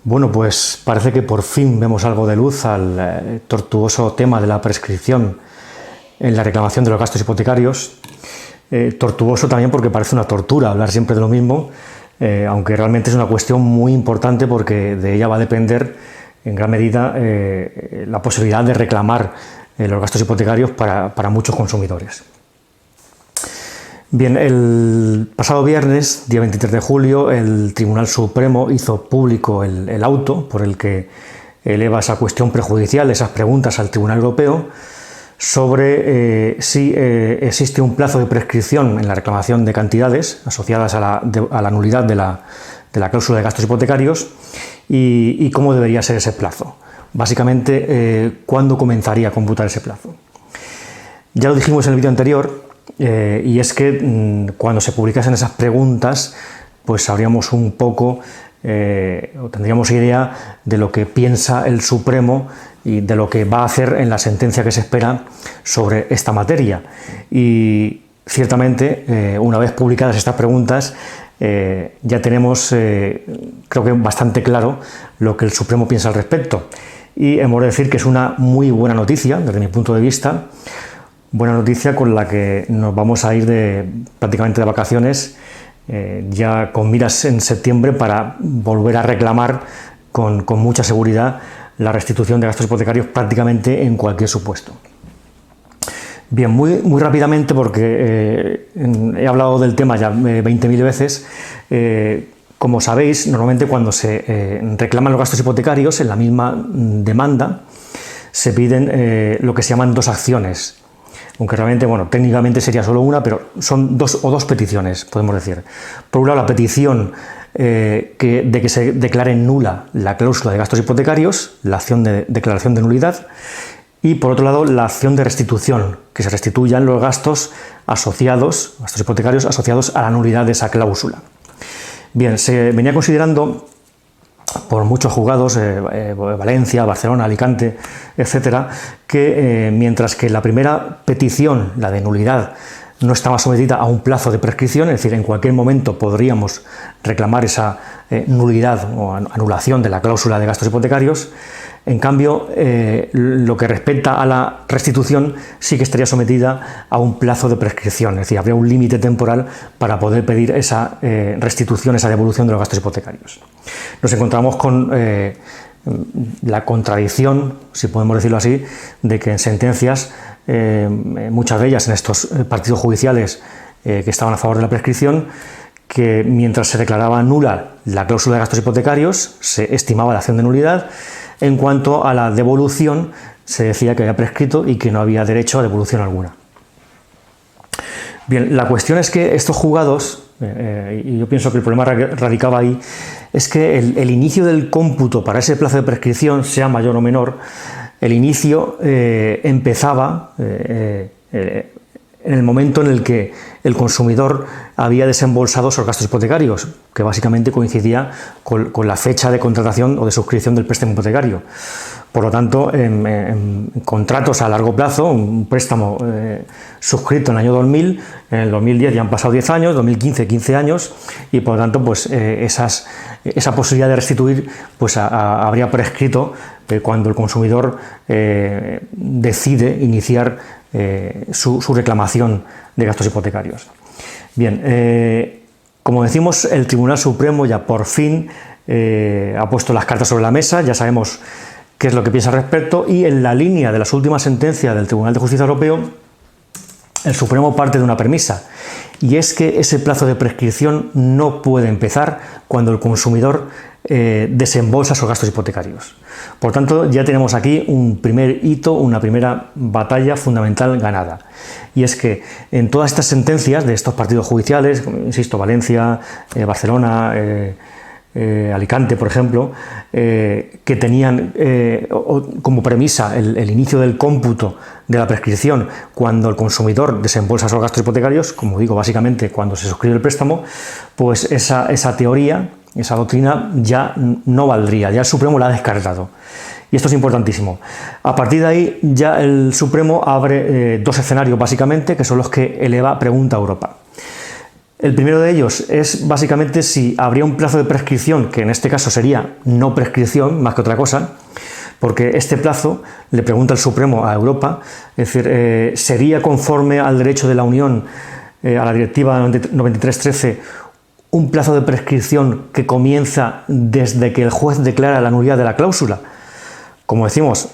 Bueno, pues parece que por fin vemos algo de luz al tortuoso tema de la prescripción en la reclamación de los gastos hipotecarios. Tortuoso también porque parece una tortura hablar siempre de lo mismo, aunque realmente es una cuestión muy importante porque de ella va a depender en gran medida la posibilidad de reclamar los gastos hipotecarios para muchos consumidores. Bien, el pasado viernes, día 23 de julio, el Tribunal Supremo hizo público el auto por el que eleva esa cuestión prejudicial, esas preguntas al Tribunal Europeo sobre si existe un plazo de prescripción en la reclamación de cantidades asociadas a la nulidad de la cláusula de gastos hipotecarios y cómo debería ser ese plazo. Básicamente, ¿cuándo comenzaría a computar ese plazo? Ya lo dijimos en el vídeo anterior. Y es que cuando se publicasen esas preguntas, pues sabríamos un poco, o tendríamos idea de lo que piensa el Supremo y de lo que va a hacer en la sentencia que se espera sobre esta materia. Y ciertamente, una vez publicadas estas preguntas, ya tenemos, creo que bastante claro lo que el Supremo piensa al respecto. Y hemos de decir que es una muy buena noticia, desde mi punto de vista. Buena noticia con la que nos vamos a ir prácticamente de vacaciones, ya con miras en septiembre para volver a reclamar con mucha seguridad la restitución de gastos hipotecarios prácticamente en cualquier supuesto. Bien, muy rápidamente, porque he hablado del tema ya 20.000 veces. Como sabéis, normalmente cuando se reclaman los gastos hipotecarios en la misma demanda se piden lo que se llaman dos acciones. Aunque realmente, bueno, técnicamente sería solo una, pero son dos peticiones, podemos decir. Por un lado, la petición de que se declare nula la cláusula de gastos hipotecarios, la acción de declaración de nulidad, y por otro lado, la acción de restitución, que se restituyan los gastos hipotecarios asociados a la nulidad de esa cláusula. Bien, se venía considerando por muchos juzgados, Valencia, Barcelona, Alicante, etcétera, que mientras que la primera petición, la de nulidad, no estaba sometida a un plazo de prescripción, es decir, en cualquier momento podríamos reclamar esa nulidad o anulación de la cláusula de gastos hipotecarios. En cambio, lo que respecta a la restitución sí que estaría sometida a un plazo de prescripción, es decir, habría un límite temporal para poder pedir esa restitución, esa devolución de los gastos hipotecarios. Nos encontramos con la contradicción, si podemos decirlo así, de que en sentencias, muchas de ellas en estos partidos judiciales que estaban a favor de la prescripción, que mientras se declaraba nula la cláusula de gastos hipotecarios, se estimaba la acción de nulidad. En cuanto a la devolución, se decía que había prescrito y que no había derecho a devolución alguna. Bien, la cuestión es que estos juzgados, y yo pienso que el problema radicaba ahí, es que el inicio del cómputo para ese plazo de prescripción, sea mayor o menor, el inicio empezaba en el momento en el que el consumidor había desembolsado esos gastos hipotecarios, que básicamente coincidía con la fecha de contratación o de suscripción del préstamo hipotecario. Por lo tanto, en contratos a largo plazo, un préstamo suscrito en el año 2000, en el 2010 ya han pasado 10 años, 2015, 15 años, y por lo tanto, pues esa posibilidad de restituir pues habría prescrito cuando el consumidor decide iniciar su reclamación de gastos hipotecarios. Bien, como decimos, el Tribunal Supremo ya por fin ha puesto las cartas sobre la mesa, ya sabemos qué es lo que piensa al respecto, y en la línea de las últimas sentencias del Tribunal de Justicia Europeo, el Supremo parte de una premisa, y es que ese plazo de prescripción no puede empezar cuando el consumidor desembolsa esos gastos hipotecarios. Por tanto, ya tenemos aquí un primer hito, una primera batalla fundamental ganada. Y es que en todas estas sentencias de estos partidos judiciales, insisto, Valencia, Barcelona, Alicante, por ejemplo, que tenían como premisa el inicio del cómputo de la prescripción cuando el consumidor desembolsa esos gastos hipotecarios, como digo, básicamente cuando se suscribe el préstamo, pues esa teoría, esa doctrina ya no valdría, ya el Supremo la ha descartado. Y esto es importantísimo. A partir de ahí ya el Supremo abre dos escenarios básicamente, que son los que eleva pregunta a Europa. El primero de ellos es básicamente si habría un plazo de prescripción, que en este caso sería no prescripción más que otra cosa, porque este plazo, le pregunta el Supremo a Europa, es decir, ¿sería conforme al derecho de la Unión, a la Directiva 93/13, un plazo de prescripción que comienza desde que el juez declara la nulidad de la cláusula? Como decimos,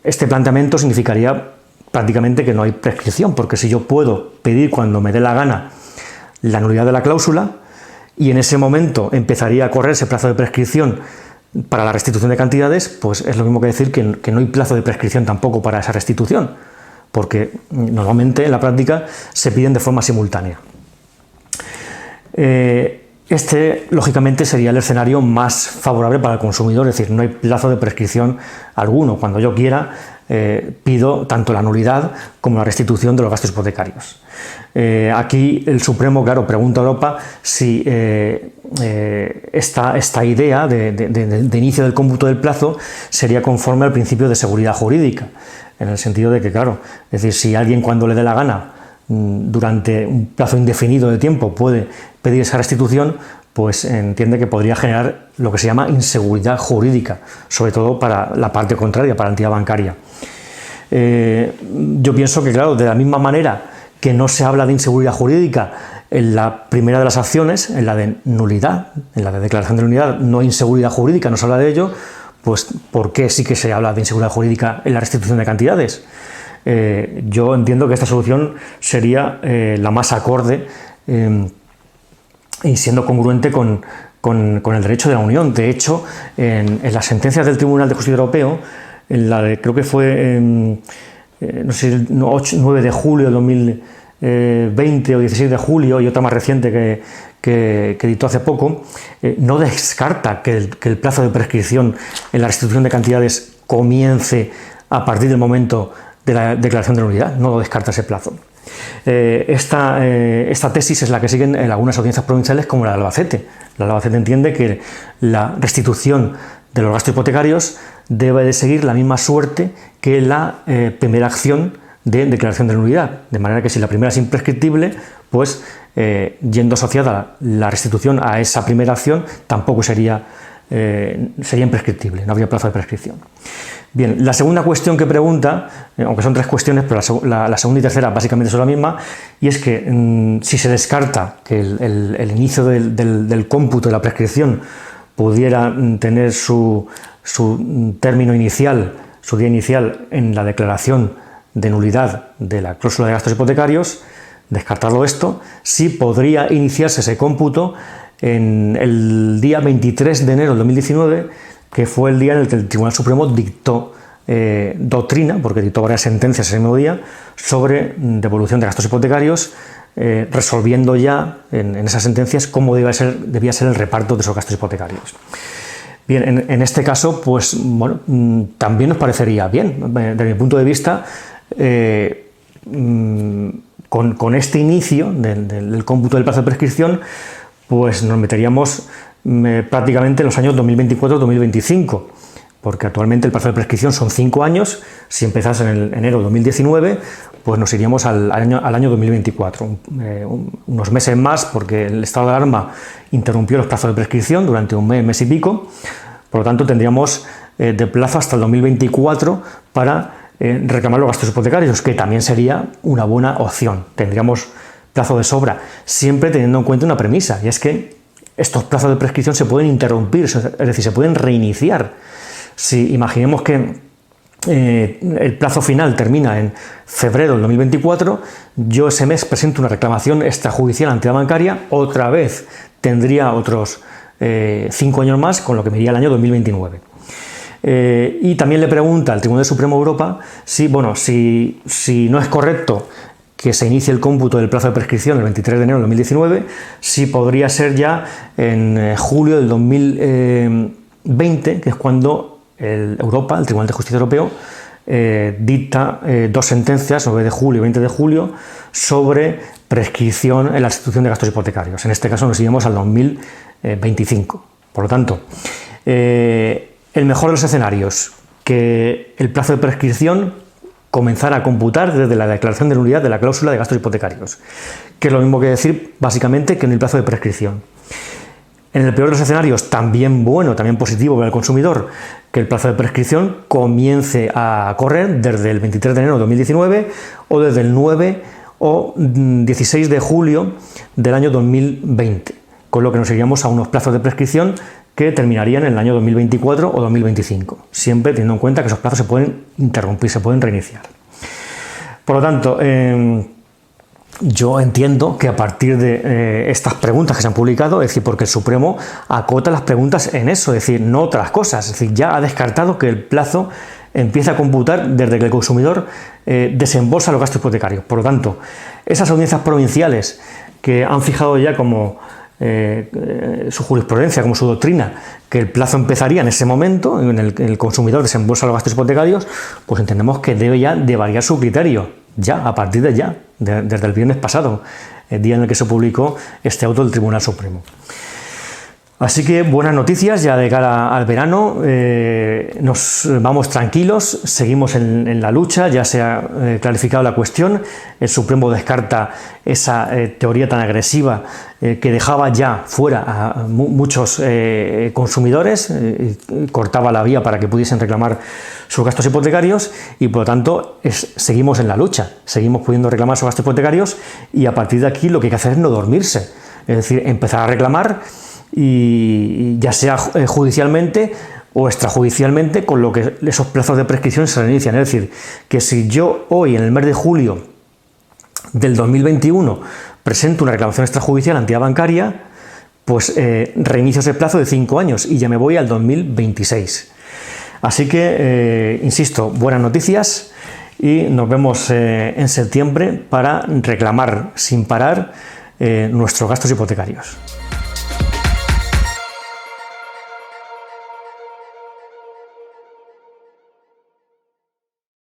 este planteamiento significaría prácticamente que no hay prescripción, porque si yo puedo pedir cuando me dé la gana la nulidad de la cláusula y en ese momento empezaría a correr ese plazo de prescripción para la restitución de cantidades, pues es lo mismo que decir que no hay plazo de prescripción tampoco para esa restitución, porque normalmente en la práctica se piden de forma simultánea. Este, lógicamente, sería el escenario más favorable para el consumidor, es decir, no hay plazo de prescripción alguno. Cuando yo quiera, pido tanto la nulidad como la restitución de los gastos hipotecarios. Aquí el Supremo, claro, pregunta a Europa si esta idea de inicio del cómputo del plazo sería conforme al principio de seguridad jurídica, en el sentido de que, claro, es decir, si alguien cuando le dé la gana durante un plazo indefinido de tiempo puede pedir esa restitución, pues entiende que podría generar lo que se llama inseguridad jurídica, sobre todo para la parte contraria, para la entidad bancaria. Yo pienso que, claro, de la misma manera que no se habla de inseguridad jurídica en la primera de las acciones, en la de nulidad, en la de declaración de nulidad, no hay inseguridad jurídica, no se habla de ello, pues ¿por qué sí que se habla de inseguridad jurídica en la restitución de cantidades? Yo entiendo que esta solución sería la más acorde y siendo congruente con el derecho de la Unión. De hecho, en las sentencias del Tribunal de Justicia Europeo, en la de, creo que fue no sé, 9 de julio de 2020 o 16 de julio, y otra más reciente que editó hace poco, no descarta que el plazo de prescripción en la restitución de cantidades comience a partir del momento de la declaración de nulidad, no lo descarta ese plazo. Esta tesis es la que siguen en algunas audiencias provinciales como la de Albacete. La de Albacete entiende que la restitución de los gastos hipotecarios debe de seguir la misma suerte que la primera acción de declaración de nulidad, de manera que si la primera es imprescriptible, pues yendo asociada la restitución a esa primera acción tampoco sería imprescriptible, no habría plazo de prescripción. Bien, la segunda cuestión que pregunta, aunque son tres cuestiones, pero la segunda y tercera básicamente son la misma, y es que si se descarta que el inicio del cómputo de la prescripción pudiera tener su término inicial, su día inicial en la declaración de nulidad de la cláusula de gastos hipotecarios, descartarlo esto, sí podría iniciarse ese cómputo en el día 23 de enero del 2019, que fue el día en el que el Tribunal Supremo dictó doctrina, porque dictó varias sentencias ese mismo día, sobre devolución de gastos hipotecarios, resolviendo ya en esas sentencias cómo debía ser el reparto de esos gastos hipotecarios. Bien, en este caso, pues bueno, también nos parecería bien, desde mi punto de vista, con este inicio del cómputo del plazo de prescripción, pues nos meteríamos prácticamente en los años 2024-2025, porque actualmente el plazo de prescripción son 5 años. Si empezase en el enero de 2019, pues nos iríamos al año 2024, unos meses más, porque el estado de alarma interrumpió los plazos de prescripción durante un mes y pico. Por lo tanto, tendríamos de plazo hasta el 2024 para reclamar los gastos hipotecarios, que también sería una buena opción. Tendríamos plazo de sobra, siempre teniendo en cuenta una premisa, y es que estos plazos de prescripción se pueden interrumpir, es decir, se pueden reiniciar. Si imaginemos que el plazo final termina en febrero del 2024, yo ese mes presento una reclamación extrajudicial ante la bancaria, otra vez tendría otros 5 años más, con lo que me iría al año 2029. Y también le pregunta al Tribunal Supremo de Europa si no es correcto que se inicie el cómputo del plazo de prescripción el 23 de enero de 2019, si podría ser ya en julio del 2020, que es cuando Europa, el Tribunal de Justicia Europeo, dicta 2 sentencias, 9 de julio y 20 de julio, sobre prescripción en la restitución de gastos hipotecarios. En este caso nos iremos al 2025. Por lo tanto, el mejor de los escenarios, que el plazo de prescripción comenzar a computar desde la declaración de nulidad de la cláusula de gastos hipotecarios, que es lo mismo que decir básicamente que en el plazo de prescripción. En el peor de los escenarios, también bueno, también positivo para el consumidor, que el plazo de prescripción comience a correr desde el 23 de enero de 2019 o desde el 9 o 16 de julio del año 2020, con lo que nos iríamos a unos plazos de prescripción que terminarían en el año 2024 o 2025, siempre teniendo en cuenta que esos plazos se pueden interrumpir, se pueden reiniciar. Por lo tanto, yo entiendo que a partir de estas preguntas que se han publicado, es decir, porque el Supremo acota las preguntas en eso, es decir, no otras cosas, es decir, ya ha descartado que el plazo empieza a computar desde que el consumidor desembolsa los gastos hipotecarios. Por lo tanto, esas audiencias provinciales que han fijado ya como su jurisprudencia, como su doctrina, que el plazo empezaría en ese momento en el que el consumidor desembolsa los gastos hipotecarios, pues entendemos que debe ya de variar su criterio, ya, a partir de ya, desde el viernes pasado, el día en el que se publicó este auto del Tribunal Supremo. Así que buenas noticias ya de cara al verano, nos vamos tranquilos, seguimos en la lucha, ya se ha clarificado la cuestión, el Supremo descarta esa teoría tan agresiva que dejaba ya fuera a muchos consumidores, cortaba la vía para que pudiesen reclamar sus gastos hipotecarios y por lo tanto seguimos en la lucha, seguimos pudiendo reclamar sus gastos hipotecarios y a partir de aquí lo que hay que hacer es no dormirse, es decir, empezar a reclamar y ya sea judicialmente o extrajudicialmente, con lo que esos plazos de prescripción se reinician. Es decir, que si yo hoy, en el mes de julio del 2021, presento una reclamación extrajudicial ante entidad bancaria, pues reinicio ese plazo de 5 años y ya me voy al 2026. Así que, insisto, buenas noticias y nos vemos en septiembre para reclamar sin parar nuestros gastos hipotecarios.